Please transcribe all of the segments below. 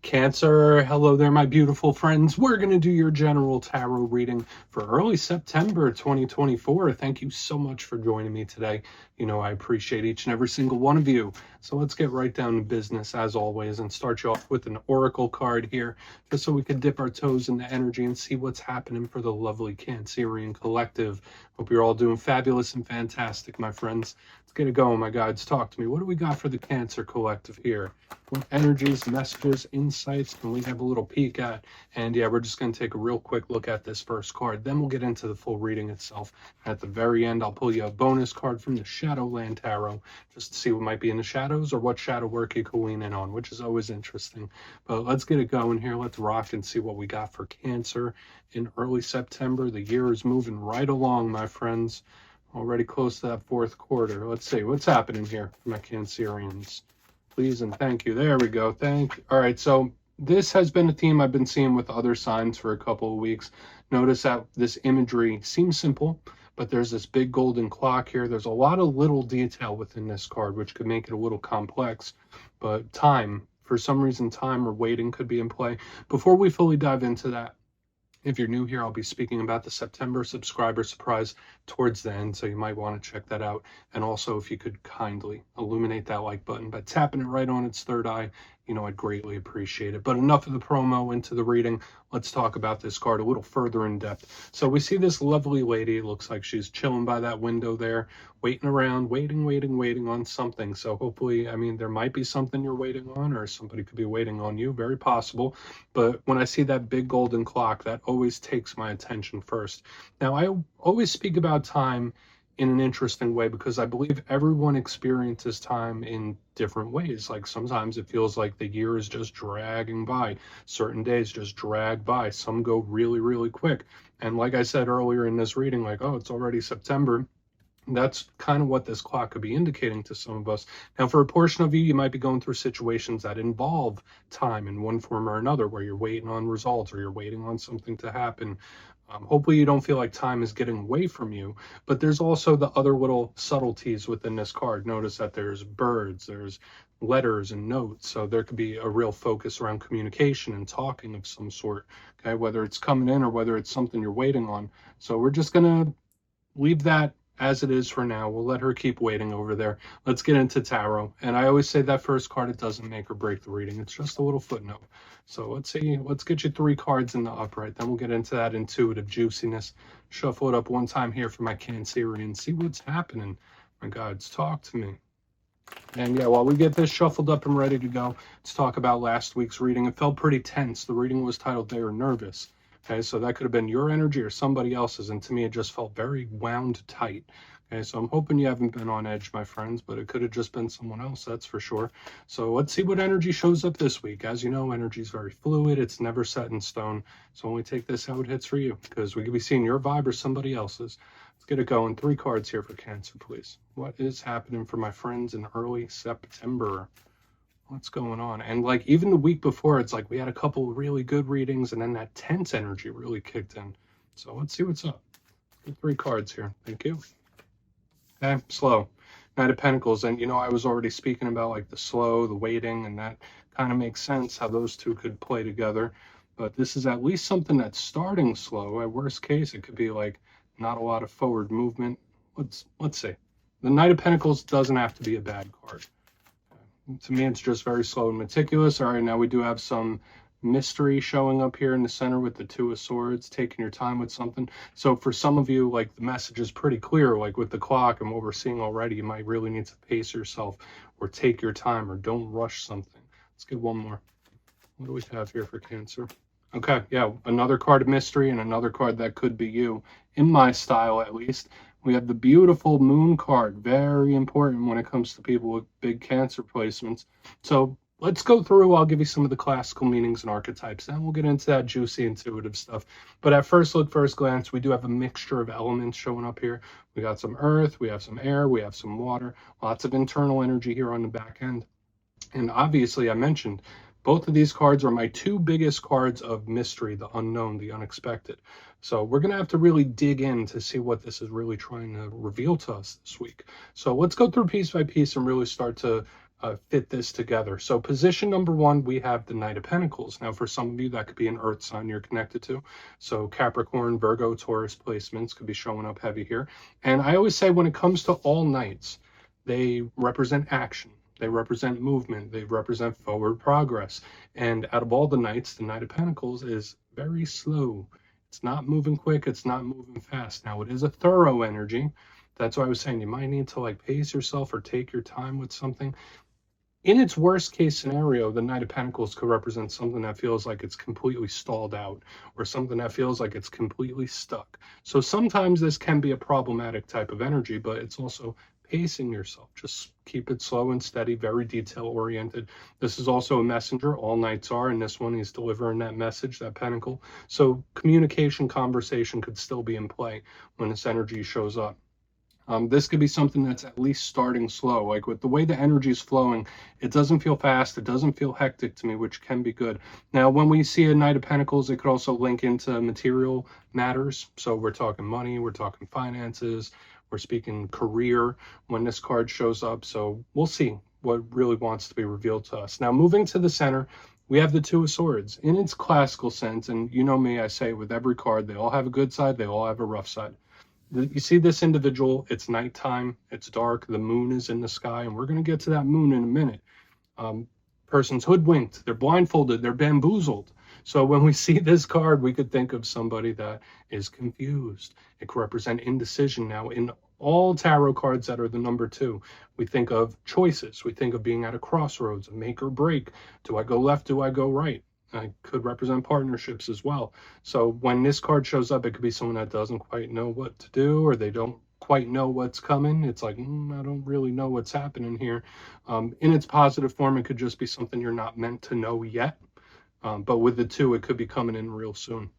Cancer, hello there, my beautiful friends. We're going to do your general tarot reading for early September 2024. Thank you so much for joining me today. You know, I appreciate each and every single one of you. So let's get right down to business as always and start you off with an oracle card here, just so we can dip our toes in the energy and see what's happening for the lovely Cancerian collective. Hope you're all doing fabulous and fantastic, my friends. Let's get it going, my guides. Talk to me. What do we got for the Cancer collective here? What energies, messages, insights can we have a little peek at? And yeah, we're just going to take a real quick look at this first card. Then we'll get into the full reading itself. At the very end, I'll pull you a bonus card from the Shadowland Tarot, just to see what might be in the shadows or what shadow work you can lean in on, which is always interesting. But let's get it going here. Let's rock and see what we got for Cancer in early September. The year is moving right along, my friends. Already close to that fourth quarter. Let's see what's happening here for my Cancerians. Please and thank you. There we go. All right, so this has been a theme I've been seeing with other signs for a couple of weeks. Notice that this imagery seems simple, but there's this big golden clock here. There's a lot of little detail within this card, which could make it a little complex. But time, for some reason, time or waiting could be in play. Before we fully dive into that, if you're new here, I'll be speaking about the September subscriber surprise towards the end, so you might want to check that out. And also, if you could kindly illuminate that like button by tapping it right on its third eye, you know, I'd greatly appreciate it. But enough of the promo, into the reading. Let's talk about this card a little further in depth. So we see this lovely lady. It looks like she's chilling by that window there, waiting around, waiting on something. So hopefully, I mean, there might be something you're waiting on, or somebody could be waiting on you, very possible. But when I see that big golden clock, that always takes my attention first. Now, I always speak about time in an interesting way because I believe everyone experiences time in different ways. Like sometimes it feels like the year is just dragging by. Certain days just drag by. Some go really, really quick. And like I said earlier in this reading, like, oh, it's already September. That's kind of what this clock could be indicating to some of us. Now, for a portion of you, you might be going through situations that involve time in one form or another, where you're waiting on results or you're waiting on something to happen. Hopefully you don't feel like time is getting away from you, but there's also the other little subtleties within this card. Notice that there's birds, there's letters and notes, so there could be a real focus around communication and talking of some sort, okay, whether it's coming in or whether it's something you're waiting on. So we're just gonna leave that as it is for now. We'll let her keep waiting over there. Let's get into tarot. And I always say that first card, it doesn't make or break the reading. It's just a little footnote. So let's see. Let's get you 3 cards in the upright. Then we'll get into that intuitive juiciness. Shuffle it up one time here for my Cancerian. See what's happening. My guides, talk to me. And yeah, while we get this shuffled up and ready to go, let's talk about last week's reading. It felt pretty tense. The reading was titled They Are Nervous. Okay, so that could have been your energy or somebody else's, and to me it just felt very wound tight. Okay, so I'm hoping you haven't been on edge, my friends, but it could have just been someone else, that's for sure. So let's see what energy shows up this week. As you know, energy is very fluid. It's never set in stone. So when we take this, how it hits for you, because we could be seeing your vibe or somebody else's. Let's get it going. 3 cards here for Cancer, please. What is happening for my friends in early September? What's going on? And like even the week before, it's like we had a couple of really good readings, and then that tense energy really kicked in. So let's see what's up. Get 3 cards here. Thank you. Okay, slow. Knight of Pentacles. And you know, I was already speaking about like the slow, the waiting, and that kind of makes sense how those two could play together. But this is at least something that's starting slow. At worst case, it could be like not a lot of forward movement. Let's see. The Knight of Pentacles doesn't have to be a bad card. To me, it's just very slow and meticulous. All right, now we do have some mystery showing up here in the center with the 2 of Swords, taking your time with something. So for some of you, like the message is pretty clear, like with the clock and what we're seeing already, you might really need to pace yourself or take your time or don't rush something. Let's get one more. What do we have here for Cancer? Okay, yeah, another card of mystery and another card that could be you, in my style at least. We have the beautiful Moon card, very important when it comes to people with big Cancer placements. So let's go through. I'll give you some of the classical meanings and archetypes, and we'll get into that juicy intuitive stuff. But at first look, first glance, we do have a mixture of elements showing up here. We got some earth, we have some air, we have some water, lots of internal energy here on the back end. And obviously, I mentioned, both of these cards are my 2 biggest cards of mystery, the unknown, the unexpected. So we're going to have to really dig in to see what this is really trying to reveal to us this week. So let's go through piece by piece and really start to fit this together. So position number one, we have the Knight of Pentacles. Now, for some of you, that could be an earth sign you're connected to. So Capricorn, Virgo, Taurus placements could be showing up heavy here. And I always say when it comes to all knights, they represent action. They represent movement. They represent forward progress. And out of all the knights, the Knight of Pentacles is very slow. It's not moving quick. It's not moving fast. Now, it is a thorough energy. That's why I was saying you might need to like pace yourself or take your time with something. In its worst case scenario, the Knight of Pentacles could represent something that feels like it's completely stalled out, or something that feels like it's completely stuck. So sometimes this can be a problematic type of energy, but it's also pacing yourself. Just keep it slow and steady, very detail oriented. This is also a messenger. All knights are, and this one he's delivering that message, that pentacle. So communication, conversation could still be in play when this energy shows up. This could be something that's at least starting slow. Like with the way the energy is flowing, it doesn't feel fast. It doesn't feel hectic to me, which can be good. Now, when we see a Knight of Pentacles, it could also link into material matters. So we're talking money, we're talking finances, we're speaking career when this card shows up. So we'll see what really wants to be revealed to us. Now, moving to the center, we have the Two of Swords. In its classical sense, and you know me, I say with every card, they all have a good side, they all have a rough side. You see this individual, it's nighttime, it's dark, the moon is in the sky, and we're going to get to that moon in a minute. Person's hoodwinked, they're blindfolded, they're bamboozled. So when we see this card, we could think of somebody that is confused. It could represent indecision. Now, in all tarot cards that are the number 2, we think of choices. We think of being at a crossroads, a make or break. Do I go left? Do I go right? It could represent partnerships as well. So when this card shows up, it could be someone that doesn't quite know what to do, or they don't quite know what's coming. It's like, I don't really know what's happening here. In its positive form, it could just be something you're not meant to know yet. But with the 2, it could be coming in real soon.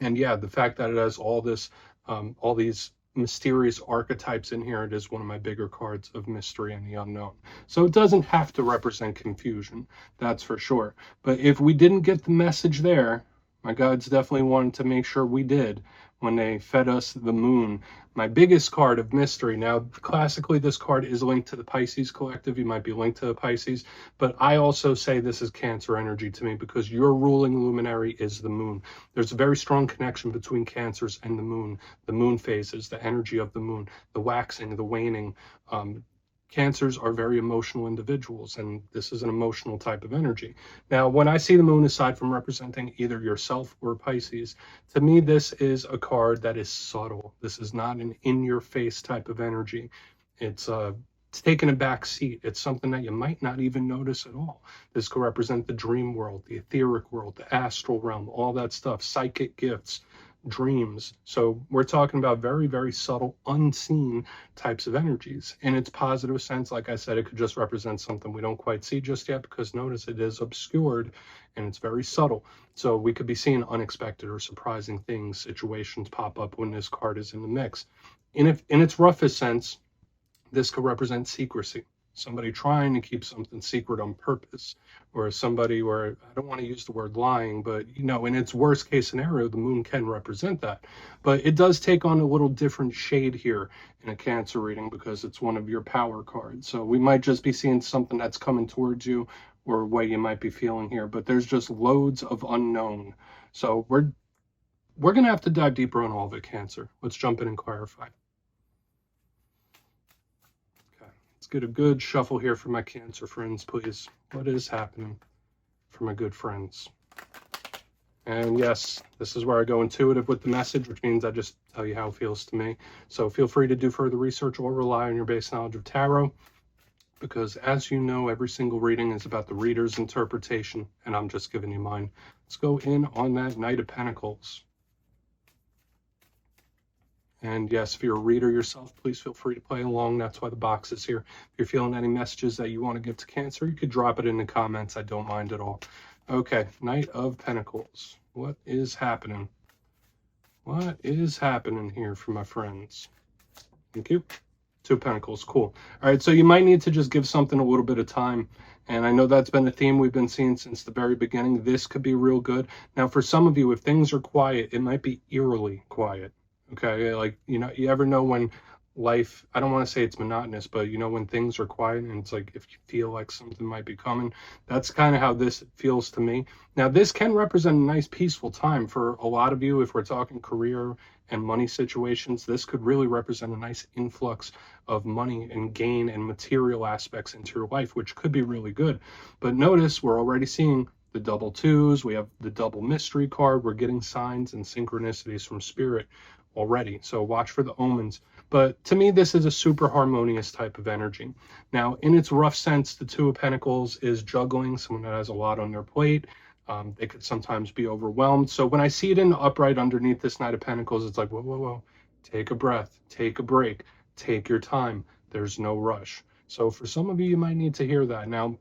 And yeah, the fact that it has all this, all these mysterious archetypes in here, it is one of my bigger cards of mystery and the unknown. So it doesn't have to represent confusion, that's for sure. But if we didn't get the message there, my guides definitely wanted to make sure we did when they fed us the moon. My biggest card of mystery. Now, classically, this card is linked to the Pisces collective. You might be linked to the Pisces, but I also say this is Cancer energy to me because your ruling luminary is the moon. There's a very strong connection between Cancers and the moon phases, the energy of the moon, the waxing, the waning. Cancers are very emotional individuals, and this is an emotional type of energy. Now, when I see the moon, aside from representing either yourself or Pisces, to me, this is a card that is subtle. This is not an in-your-face type of energy. It's taking a back seat. It's something that you might not even notice at all. This could represent the dream world, the etheric world, the astral realm, all that stuff, psychic gifts, dreams. So we're talking about very, very subtle, unseen types of energies. In its positive sense, like I said, it could just represent something we don't quite see just yet, because notice it is obscured and it's very subtle. So we could be seeing unexpected or surprising things, situations pop up when this card is in the mix. In its roughest sense, this could represent secrecy. Somebody trying to keep something secret on purpose, or somebody where, I don't want to use the word lying, but in its worst case scenario, the moon can represent that. But it does take on a little different shade here in a Cancer reading because it's one of your power cards. So we might just be seeing something that's coming towards you, or what you might be feeling here, but there's just loads of unknown. So we're going to have to dive deeper on all of it, Cancer. Let's jump in and clarify. Let's get a good shuffle here for my Cancer friends, please. What is happening for my good friends? And yes, this is where I go intuitive with the message, which means I just tell you how it feels to me. So feel free to do further research or rely on your base knowledge of tarot, because as you know, every single reading is about the reader's interpretation, and I'm just giving you mine. Let's go in on that Knight of Pentacles. And yes, if you're a reader yourself, please feel free to play along. That's why the box is here. If you're feeling any messages that you want to give to Cancer, you could drop it in the comments. I don't mind at all. Okay, Knight of Pentacles. What is happening? What is happening here for my friends? Thank you. 2 of Pentacles. Cool. All right, so you might need to just give something a little bit of time. And I know that's been a theme we've been seeing since the very beginning. This could be real good. Now, for some of you, if things are quiet, it might be eerily quiet. Okay, like, you ever know when life, I don't want to say it's monotonous, but you know, when things are quiet and it's like if you feel like something might be coming, that's kind of how this feels to me. Now, this can represent a nice peaceful time for a lot of you. If we're talking career and money situations, this could really represent a nice influx of money and gain and material aspects into your life, which could be really good. But notice we're already seeing the double twos, we have the double mystery card, we're getting signs and synchronicities from spirit already. So watch for the omens. But to me, this is a super harmonious type of energy. Now, in its rough sense, the Two of Pentacles is juggling, someone that has a lot on their plate. They could sometimes be overwhelmed. So when I see it in the upright underneath this Knight of Pentacles, it's like, whoa, whoa, whoa. Take a breath, take a break, take your time. There's no rush. So for some of you, you might need to hear that. Now,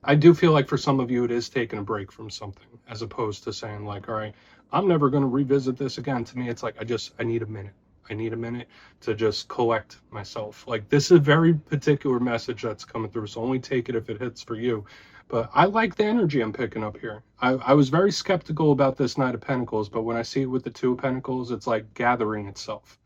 I do feel like for some of you, it is taking a break from something, as opposed to saying like, all right, I'm never going to revisit this again. To me, it's like, I need a minute. I need a minute to just collect myself. Like, this is a very particular message that's coming through, so only take it if it hits for you. But I like the energy I'm picking up here. I was very skeptical about this Knight of Pentacles, but when I see it with the Two of Pentacles, it's like gathering itself.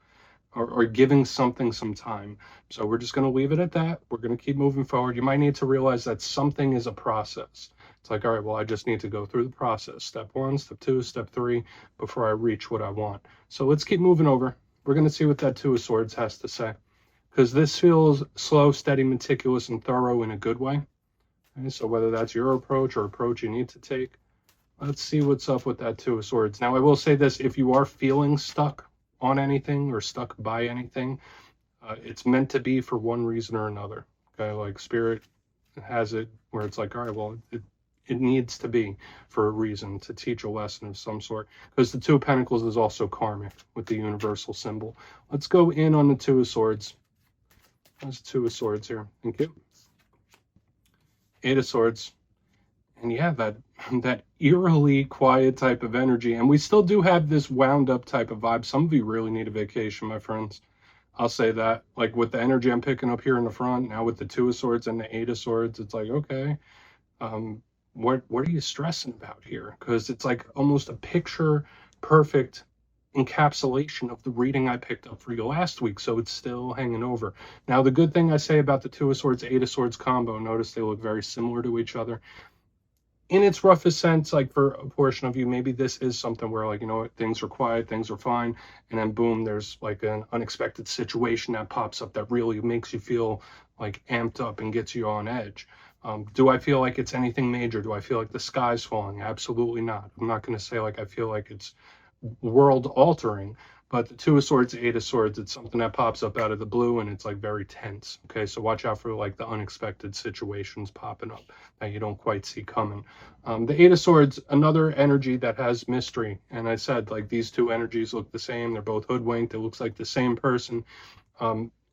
Or giving something some time. So we're just going to leave it at that. We're going to keep moving forward. You might need to realize that something is a process. It's like, all right, well, I just need to go through the process. Step 1, step 2, step 3, before I reach what I want. So let's keep moving over. We're going to see what that Two of Swords has to say. Because this feels slow, steady, meticulous, and thorough in a good way. Okay, so whether that's your approach or approach you need to take, let's see what's up with that Two of Swords. Now, I will say this, if you are feeling stuck on anything or stuck by anything, it's meant to be for one reason or another. Okay, like spirit has it where it's like, all right, well, it needs to be for a reason, to teach a lesson of some sort, because the Two of Pentacles is also karmic with the universal symbol. Let's go in on the Two of Swords. There's Two of Swords here. Thank you. Eight of Swords. And yeah, that eerily quiet type of energy. And we still do have this wound up type of vibe. Some of you really need a vacation, my friends. I'll say that. Like with the energy I'm picking up here in the front, now with the Two of Swords and the Eight of Swords, it's like, okay, what are you stressing about here? Because it's like almost a picture perfect encapsulation of the reading I picked up for you last week, so it's still hanging over. Now, the good thing I say about the Two of Swords, Eight of Swords combo, notice they look very similar to each other. In its roughest sense, like for a portion of you, maybe this is something where, like, you know what, things are quiet, things are fine, and then boom, there's like an unexpected situation that pops up that really makes you feel like amped up and gets you on edge. Do I feel like it's anything major? Do I feel like the sky's falling? Absolutely not. I'm not going to say like I feel like it's world altering, but the Two of Swords, Eight of Swords, it's something that pops up out of the blue and it's like very tense. Okay, so watch out for like the unexpected situations popping up that you don't quite see coming. The Eight of Swords, another energy that has mystery. And I said, like, these two energies look the same. They're both hoodwinked. It looks like the same person.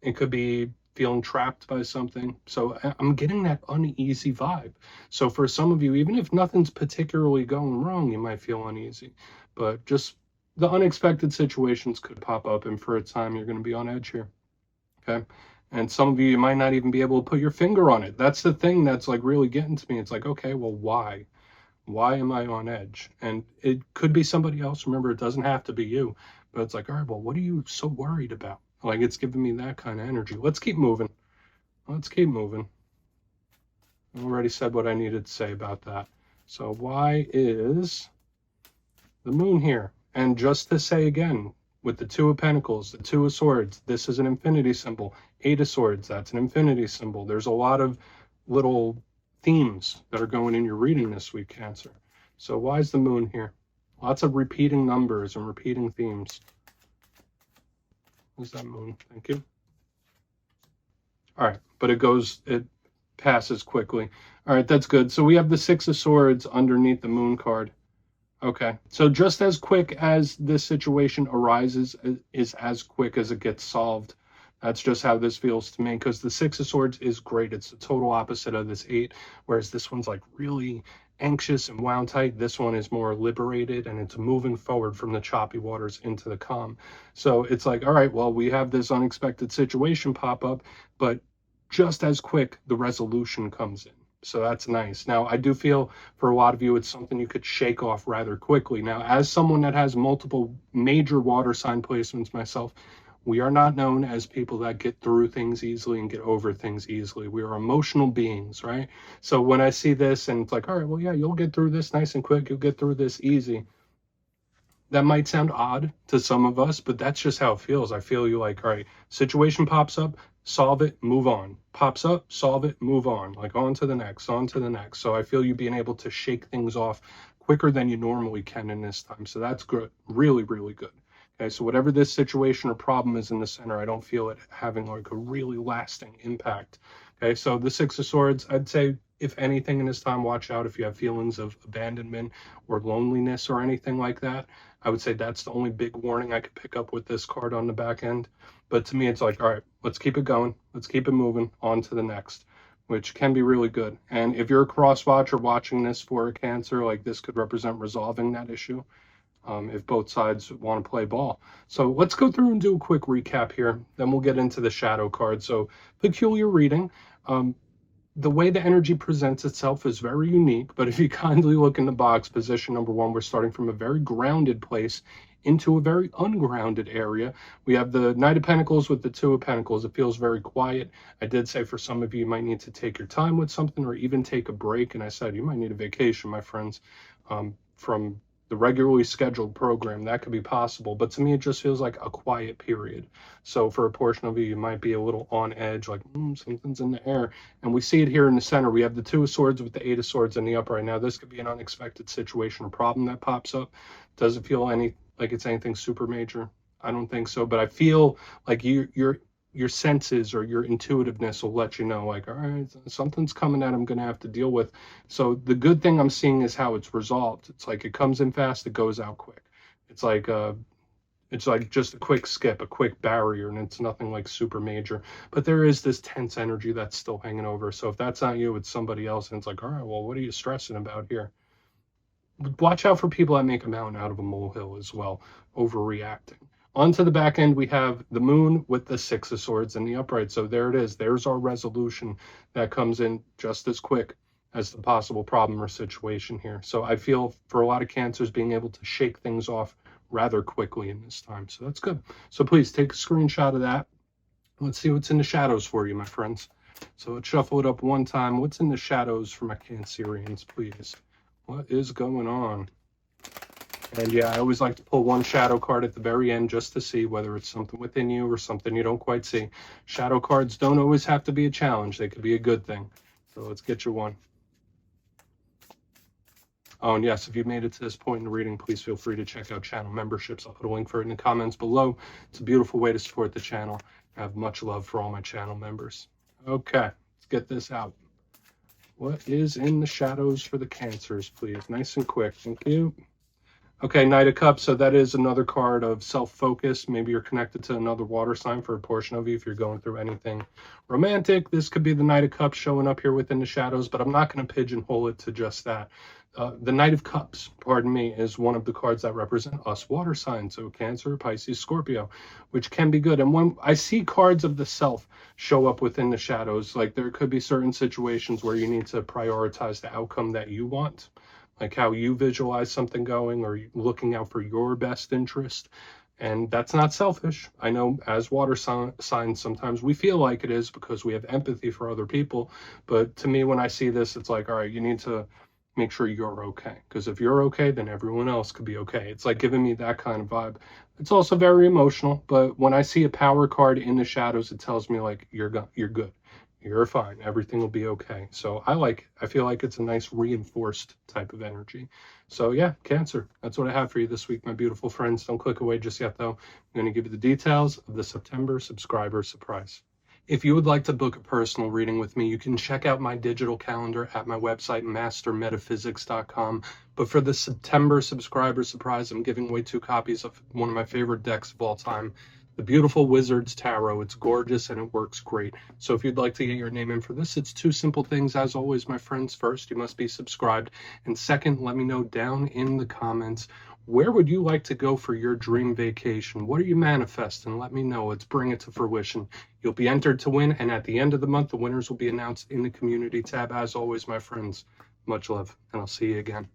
It could be feeling trapped by something. So I'm getting that uneasy vibe. So for some of you, even if nothing's particularly going wrong, you might feel uneasy. But just the unexpected situations could pop up, and for a time, you're going to be on edge here. Okay. And some of you might not even be able to put your finger on it. That's the thing that's like really getting to me. It's like, okay, well, why? Why am I on edge? And it could be somebody else. Remember, it doesn't have to be you. But it's like, all right, well, what are you so worried about? Like, it's giving me that kind of energy. Let's keep moving. Let's keep moving. I already said what I needed to say about that. So why is the moon here? And just to say again, with the Two of Pentacles, the Two of Swords, this is an infinity symbol. Eight of Swords, that's an infinity symbol. There's a lot of little themes that are going in your reading this week, Cancer. So why is the moon here? Lots of repeating numbers and repeating themes. What's that moon? Thank you. All right, but it passes quickly. All right, that's good. So we have the Six of Swords underneath the moon card. Okay, so just as quick as this situation arises is as quick as it gets solved. That's just how this feels to me, because the Six of Swords is great. It's the total opposite of this Eight, whereas this one's like really anxious and wound tight. This one is more liberated, and it's moving forward from the choppy waters into the calm. So it's like, all right, well, we have this unexpected situation pop up, but just as quick, the resolution comes in. So that's nice. Now, I do feel for a lot of you, it's something you could shake off rather quickly. Now, as someone that has multiple major water sign placements myself, We are not known as people that get through things easily and get over things easily. We are emotional beings, right? So when I see this and it's like, all right, well, yeah, you'll get through this nice and quick. You'll get through this easy. That might sound odd to some of us, but that's just how it feels. I feel you like, all right, situation pops up, solve it, move on. Pops up, solve it, move on. Like on to the next, on to the next. So I feel you being able to shake things off quicker than you normally can in this time. So that's good. Really, really good. Okay, so whatever this situation or problem is in the center, I don't feel it having like a really lasting impact. Okay, so the Six of Swords, I'd say, if anything in this time, watch out if you have feelings of abandonment or loneliness or anything like that. I would say that's the only big warning I could pick up with this card on the back end. But to me, it's like, all right, let's keep it going. Let's keep it moving on to the next, which can be really good. And if you're a cross watcher watching this for a Cancer, like this could represent resolving that issue. If both sides want to play ball. So let's go through and do a quick recap here. Then we'll get into the shadow card. So peculiar reading. The way the energy presents itself is very unique, but if you kindly look in the box, position number 1, we're starting from a very grounded place into a very ungrounded area. We have the Knight of Pentacles with the Two of Pentacles. It feels very quiet. I did say for some of you, you might need to take your time with something or even take a break. And I said, you might need a vacation, my friends, from the regularly scheduled program. That could be possible, but to me it just feels like a quiet period. So for a portion of you might be a little on edge, like something's in the air. And we see it here in the center. We have the Two of Swords with the Eight of Swords in the upright. Now this could be an unexpected situation or problem that pops up. Does it feel like it's anything super major? I don't think so, but I feel like your senses or your intuitiveness will let you know, like, all right, something's coming that I'm going to have to deal with. So the good thing I'm seeing is how it's resolved. It's like it comes in fast, it goes out quick. It's like just a quick skip, a quick barrier, and it's nothing like super major. But there is this tense energy that's still hanging over. So if that's not you, it's somebody else, and it's like, all right, well, what are you stressing about here? Watch out for people that make a mountain out of a molehill as well, overreacting. Onto the back end, we have the Moon with the Six of Swords in the upright. So there it is. There's our resolution that comes in just as quick as the possible problem or situation here. So I feel for a lot of Cancers being able to shake things off rather quickly in this time. So that's good. So please take a screenshot of that. Let's see what's in the shadows for you, my friends. So let's shuffle it up one time. What's in the shadows for my Cancerians, please? What is going on? And yeah, I always like to pull one shadow card at the very end just to see whether it's something within you or something you don't quite see. Shadow cards don't always have to be a challenge. They could be a good thing. So let's get you one. Oh, and yes, if you've made it to this point in the reading, please feel free to check out channel memberships. I'll put a link for it in the comments below. It's a beautiful way to support the channel. I have much love for all my channel members. Okay, let's get this out. What is in the shadows for the Cancers, please? Nice and quick. Thank you. Okay, Knight of Cups, so that is another card of self-focus. Maybe you're connected to another water sign for a portion of you if you're going through anything romantic. This could be the Knight of Cups showing up here within the shadows, but I'm not going to pigeonhole it to just that. The Knight of Cups, pardon me, is one of the cards that represent us water signs, so Cancer, Pisces, Scorpio, which can be good. And when I see cards of the self show up within the shadows, like there could be certain situations where you need to prioritize the outcome that you want, like how you visualize something going or looking out for your best interest. And that's not selfish. I know as water signs, sometimes we feel like it is because we have empathy for other people. But to me, when I see this, it's like, all right, you need to make sure you're okay. Because if you're okay, then everyone else could be okay. It's like giving me that kind of vibe. It's also very emotional. But when I see a power card in the shadows, it tells me like, you're good. You're fine. Everything will be okay. So I feel like it's a nice reinforced type of energy. So yeah, Cancer, that's what I have for you this week, my beautiful friends. Don't click away just yet, though. I'm going to give you the details of the September subscriber surprise. If you would like to book a personal reading with me, you can check out my digital calendar at my website, mastermetaphysics.com. But for the September subscriber surprise, I'm giving away 2 copies of one of my favorite decks of all time, the beautiful Wizard's Tarot. It's gorgeous and it works great. So if you'd like to get your name in for this, it's 2 simple things. As always, my friends, first, you must be subscribed. And second, let me know down in the comments, where would you like to go for your dream vacation? What are you manifesting? Let me know. Let's bring it to fruition. You'll be entered to win. And at the end of the month, the winners will be announced in the community tab. As always, my friends, much love, and I'll see you again.